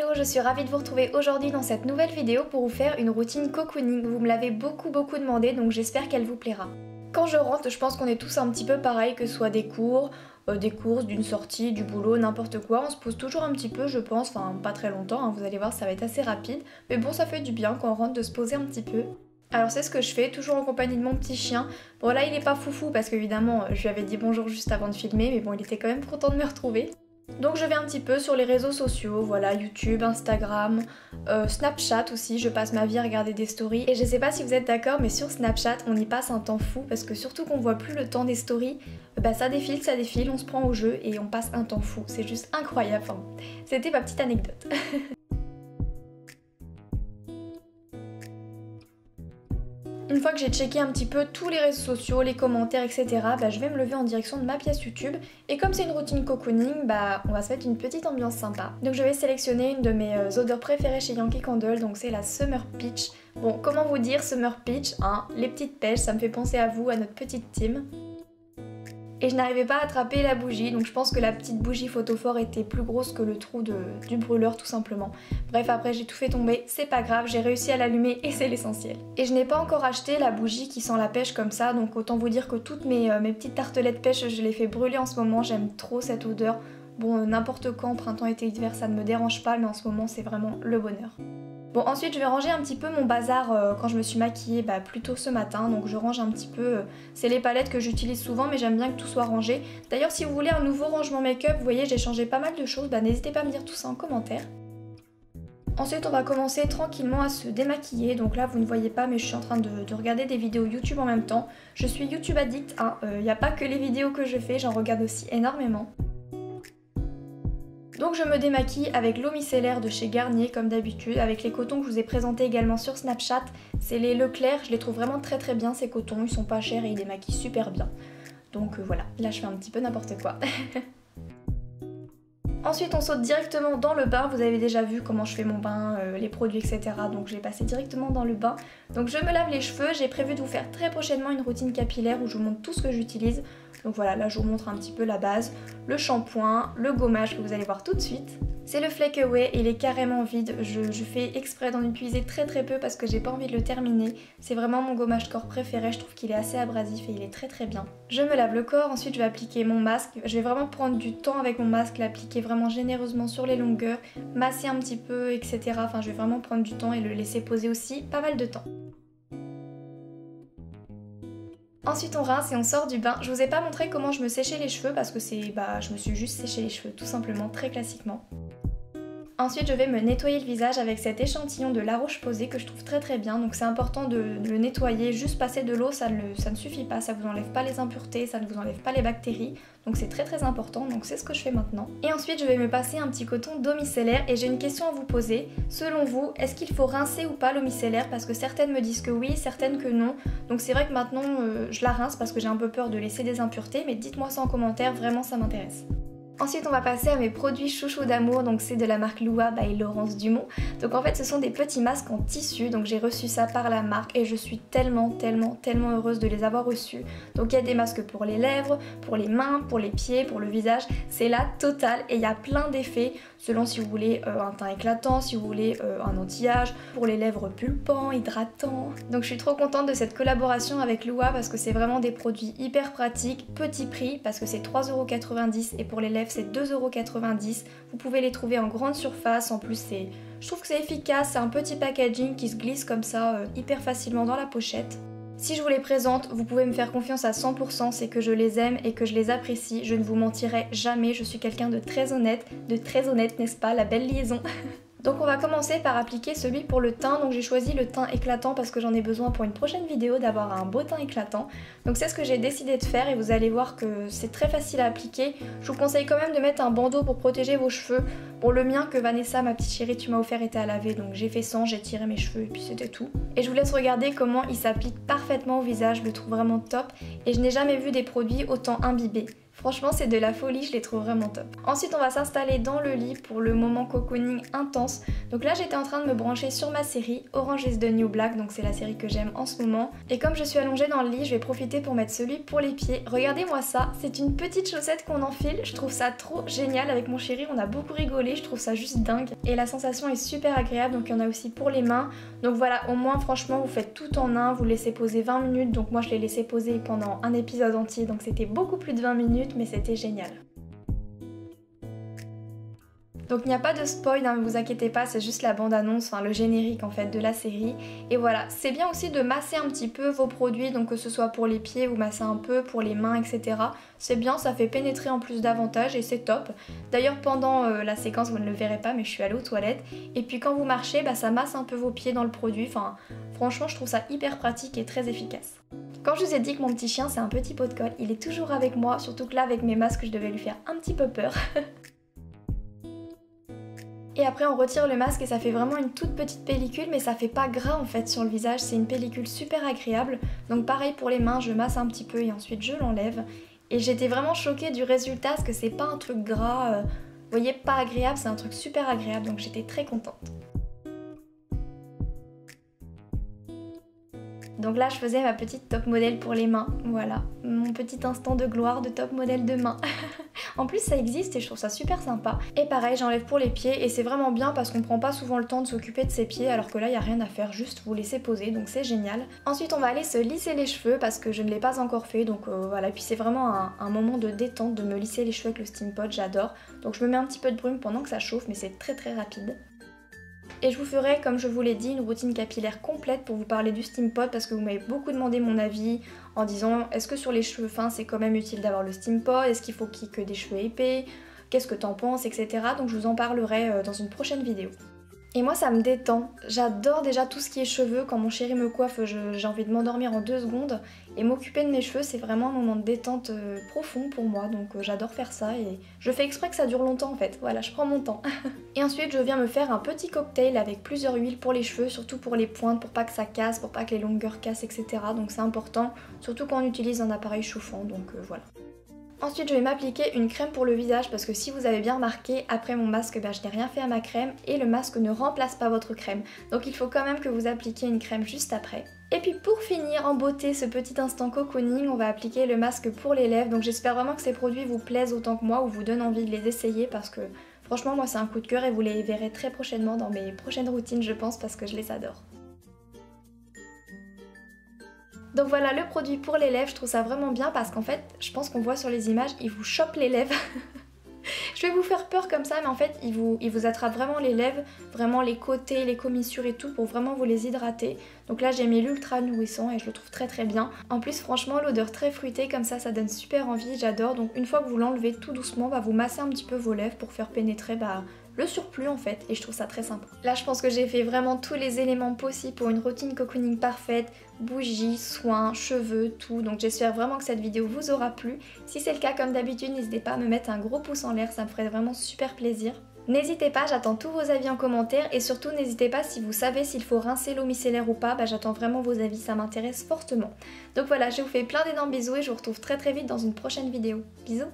Hello, je suis ravie de vous retrouver aujourd'hui dans cette nouvelle vidéo pour vous faire une routine cocooning. Vous me l'avez beaucoup demandé, donc j'espère qu'elle vous plaira. Quand je rentre, je pense qu'on est tous un petit peu pareil, que ce soit des cours, des courses, d'une sortie, du boulot, n'importe quoi. On se pose toujours un petit peu, je pense, enfin pas très longtemps, hein, vous allez voir ça va être assez rapide. Mais bon, ça fait du bien quand on rentre de se poser un petit peu. Alors c'est ce que je fais, toujours en compagnie de mon petit chien. Bon là il est pas foufou parce qu'évidemment je lui avais dit bonjour juste avant de filmer, mais bon il était quand même content de me retrouver. Donc je vais un petit peu sur les réseaux sociaux, voilà, YouTube, Instagram, Snapchat aussi, je passe ma vie à regarder des stories. Et je sais pas si vous êtes d'accord, mais sur Snapchat on y passe un temps fou parce que surtout qu'on voit plus le temps des stories, bah ça défile, on se prend au jeu et on passe un temps fou, c'est juste incroyable, enfin, c'était ma petite anecdote. Une fois que j'ai checké un petit peu tous les réseaux sociaux, les commentaires, etc., bah, je vais me lever en direction de ma pièce YouTube. Et comme c'est une routine cocooning, bah, on va se mettre une petite ambiance sympa. Donc je vais sélectionner une de mes odeurs préférées chez Yankee Candle, donc c'est la Summer Peach. Bon, comment vous dire Summer Peach, hein, les petites pêches, ça me fait penser à vous, à notre petite team. Et je n'arrivais pas à attraper la bougie, donc je pense que la petite bougie photophore était plus grosse que le trou du brûleur tout simplement. Bref, après j'ai tout fait tomber, c'est pas grave, j'ai réussi à l'allumer et c'est l'essentiel. Et je n'ai pas encore acheté la bougie qui sent la pêche comme ça, donc autant vous dire que toutes mes petites tartelettes pêche, je les fais brûler en ce moment, j'aime trop cette odeur. Bon, n'importe quand, printemps, été, hiver, ça ne me dérange pas, mais en ce moment c'est vraiment le bonheur. Bon, ensuite je vais ranger un petit peu mon bazar quand je me suis maquillée plus tôt ce matin, donc je range un petit peu, c'est les palettes que j'utilise souvent mais j'aime bien que tout soit rangé. D'ailleurs si vous voulez un nouveau rangement make-up, vous voyez j'ai changé pas mal de choses, n'hésitez pas à me dire tout ça en commentaire. Ensuite on va commencer tranquillement à se démaquiller, donc là vous ne voyez pas mais je suis en train de regarder des vidéos YouTube en même temps. Je suis YouTube addict, hein, y a pas que les vidéos que je fais, j'en regarde aussi énormément. Donc je me démaquille avec l'eau micellaire de chez Garnier comme d'habitude, avec les cotons que je vous ai présentés également sur Snapchat. C'est les Leclerc, je les trouve vraiment très bien ces cotons, ils sont pas chers et ils démaquillent super bien. Donc voilà, là je fais un petit peu n'importe quoi. Ensuite on saute directement dans le bain, vous avez déjà vu comment je fais mon bain, les produits etc. Donc je vais passer directement dans le bain. Donc je me lave les cheveux, j'ai prévu de vous faire très prochainement une routine capillaire où je vous montre tout ce que j'utilise. Donc voilà, là je vous montre un petit peu la base, le shampoing, le gommage que vous allez voir tout de suite. C'est le Flake Away, il est carrément vide, je fais exprès d'en utiliser très peu parce que j'ai pas envie de le terminer. C'est vraiment mon gommage corps préféré, je trouve qu'il est assez abrasif et il est très bien. Je me lave le corps, ensuite je vais appliquer mon masque. Je vais vraiment prendre du temps avec mon masque, l'appliquer vraiment généreusement sur les longueurs, masser un petit peu, etc. Enfin je vais vraiment prendre du temps et le laisser poser aussi pas mal de temps. Ensuite on rince et on sort du bain. Je vous ai pas montré comment je me séchais les cheveux parce que je me suis juste séché les cheveux tout simplement, très classiquement. Ensuite je vais me nettoyer le visage avec cet échantillon de La Roche-Posay que je trouve très bien, donc c'est important de le nettoyer, juste passer de l'eau ça ne suffit pas, ça vous enlève pas les impuretés, ça ne vous enlève pas les bactéries, donc c'est très important, donc c'est ce que je fais maintenant. Et ensuite je vais me passer un petit coton d'eau micellaire et j'ai une question à vous poser, selon vous, est-ce qu'il faut rincer ou pas l'eau micellaire? Parce que certaines me disent que oui, certaines que non, donc c'est vrai que maintenant je la rince parce que j'ai un peu peur de laisser des impuretés, mais dites-moi ça en commentaire, vraiment ça m'intéresse. Ensuite on va passer à mes produits chouchous d'amour, donc c'est de la marque Lua by Laurence Dumont. Donc en fait ce sont des petits masques en tissu, donc j'ai reçu ça par la marque et je suis tellement heureuse de les avoir reçus. Donc il y a des masques pour les lèvres, pour les mains, pour les pieds, pour le visage, c'est la totale et il y a plein d'effets selon si vous voulez un teint éclatant, si vous voulez un anti-âge, pour les lèvres pulpants, hydratants. Donc je suis trop contente de cette collaboration avec Lua parce que c'est vraiment des produits hyper pratiques, petit prix parce que c'est 3,90€ et pour les lèvres c'est 2,90€. Vous pouvez les trouver en grande surface, en plus je trouve que c'est efficace, c'est un petit packaging qui se glisse comme ça hyper facilement dans la pochette. Si je vous les présente, vous pouvez me faire confiance à 100%, c'est que je les aime et que je les apprécie, je ne vous mentirai jamais, je suis quelqu'un de très honnête, n'est-ce pas, la belle liaison. Donc on va commencer par appliquer celui pour le teint, donc j'ai choisi le teint éclatant parce que j'en ai besoin pour une prochaine vidéo d'avoir un beau teint éclatant. Donc c'est ce que j'ai décidé de faire et vous allez voir que c'est très facile à appliquer. Je vous conseille quand même de mettre un bandeau pour protéger vos cheveux. Bon le mien que Vanessa, ma petite chérie, tu m'as offert était à laver, donc j'ai fait sans, j'ai tiré mes cheveux et puis c'était tout. Et je vous laisse regarder comment il s'applique parfaitement au visage, je le trouve vraiment top et je n'ai jamais vu des produits autant imbibés. Franchement c'est de la folie, je les trouve vraiment top. Ensuite on va s'installer dans le lit pour le moment cocooning intense. Donc là j'étais en train de me brancher sur ma série Orange is the New Black, donc c'est la série que j'aime en ce moment. Et comme je suis allongée dans le lit, je vais profiter pour mettre celui pour les pieds. Regardez-moi ça, c'est une petite chaussette qu'on enfile, je trouve ça trop génial. Avec mon chéri on a beaucoup rigolé, je trouve ça juste dingue. Et la sensation est super agréable, donc il y en a aussi pour les mains. Donc voilà, au moins franchement vous faites tout en un, vous laissez poser 20 minutes. Donc moi je l'ai laissé poser pendant un épisode entier, donc c'était beaucoup plus de 20 minutes, mais c'était génial. Donc il n'y a pas de spoil, hein, ne vous inquiétez pas, c'est juste la bande-annonce, enfin le générique en fait de la série. Et voilà, c'est bien aussi de masser un petit peu vos produits, donc que ce soit pour les pieds, vous massez un peu, pour les mains, etc. C'est bien, ça fait pénétrer en plus davantage et c'est top. D'ailleurs pendant la séquence, vous ne le verrez pas, mais je suis allée aux toilettes. Et puis quand vous marchez, bah, ça masse un peu vos pieds dans le produit. Enfin, franchement, je trouve ça hyper pratique et très efficace. Quand je vous ai dit que mon petit chien, c'est un petit pot de colle, il est toujours avec moi, surtout que là, avec mes masques, je devais lui faire un petit peu peur. Et après on retire le masque et ça fait vraiment une toute petite pellicule, mais ça fait pas gras en fait sur le visage, c'est une pellicule super agréable. Donc pareil pour les mains, je masse un petit peu et ensuite je l'enlève. Et j'étais vraiment choquée du résultat parce que c'est pas un truc gras, vous voyez, pas agréable, c'est un truc super agréable, donc j'étais très contente. Donc là je faisais ma petite top modèle pour les mains, voilà, mon petit instant de gloire de top modèle de main. En plus ça existe et je trouve ça super sympa. Et pareil j'enlève pour les pieds et c'est vraiment bien parce qu'on prend pas souvent le temps de s'occuper de ses pieds alors que là il n'y a rien à faire, juste vous laisser poser, donc c'est génial. Ensuite on va aller se lisser les cheveux parce que je ne l'ai pas encore fait, donc voilà. Et puis c'est vraiment un moment de détente de me lisser les cheveux avec le Steam Pot, j'adore. Donc je me mets un petit peu de brume pendant que ça chauffe mais c'est très rapide. Et je vous ferai, comme je vous l'ai dit, une routine capillaire complète pour vous parler du Steam Pot parce que vous m'avez beaucoup demandé mon avis en disant est-ce que sur les cheveux fins c'est quand même utile d'avoir le Steam Pot, est-ce qu'il faut qu'il y ait que des cheveux épais, qu'est-ce que t'en penses, etc. Donc je vous en parlerai dans une prochaine vidéo. Et moi ça me détend, j'adore déjà tout ce qui est cheveux, quand mon chéri me coiffe j'ai envie de m'endormir en 2 secondes et m'occuper de mes cheveux c'est vraiment un moment de détente profond pour moi, donc j'adore faire ça et je fais exprès que ça dure longtemps en fait, voilà je prends mon temps. Et ensuite je viens me faire un petit cocktail avec plusieurs huiles pour les cheveux, surtout pour les pointes, pour pas que ça casse, pour pas que les longueurs cassent, etc. Donc c'est important, surtout quand on utilise un appareil chauffant, donc voilà. Ensuite je vais m'appliquer une crème pour le visage parce que si vous avez bien remarqué, après mon masque, je n'ai rien fait à ma crème et le masque ne remplace pas votre crème. Donc il faut quand même que vous appliquiez une crème juste après. Et puis pour finir en beauté ce petit instant cocooning, on va appliquer le masque pour les lèvres. Donc j'espère vraiment que ces produits vous plaisent autant que moi ou vous donnent envie de les essayer parce que franchement moi c'est un coup de cœur et vous les verrez très prochainement dans mes prochaines routines je pense parce que je les adore. Donc voilà le produit pour les lèvres, je trouve ça vraiment bien parce qu'en fait, je pense qu'on voit sur les images, il vous chope les lèvres. Je vais vous faire peur comme ça, mais en fait, il vous attrape vraiment les lèvres, vraiment les côtés, les commissures et tout, pour vraiment vous les hydrater. Donc là, j'ai mis l'ultra nourrissant et je le trouve très bien. En plus, franchement, l'odeur très fruitée comme ça donne super envie, j'adore. Donc une fois que vous l'enlevez tout doucement, vous massez un petit peu vos lèvres pour faire pénétrer le surplus en fait, et je trouve ça très sympa. Là je pense que j'ai fait vraiment tous les éléments possibles pour une routine cocooning parfaite, bougies, soins, cheveux, tout, donc j'espère vraiment que cette vidéo vous aura plu. Si c'est le cas comme d'habitude, n'hésitez pas à me mettre un gros pouce en l'air, ça me ferait vraiment super plaisir. N'hésitez pas, j'attends tous vos avis en commentaire et surtout n'hésitez pas si vous savez s'il faut rincer l'eau micellaire ou pas, j'attends vraiment vos avis, ça m'intéresse fortement. Donc voilà, je vous fais plein d'énormes bisous et je vous retrouve très vite dans une prochaine vidéo. Bisous!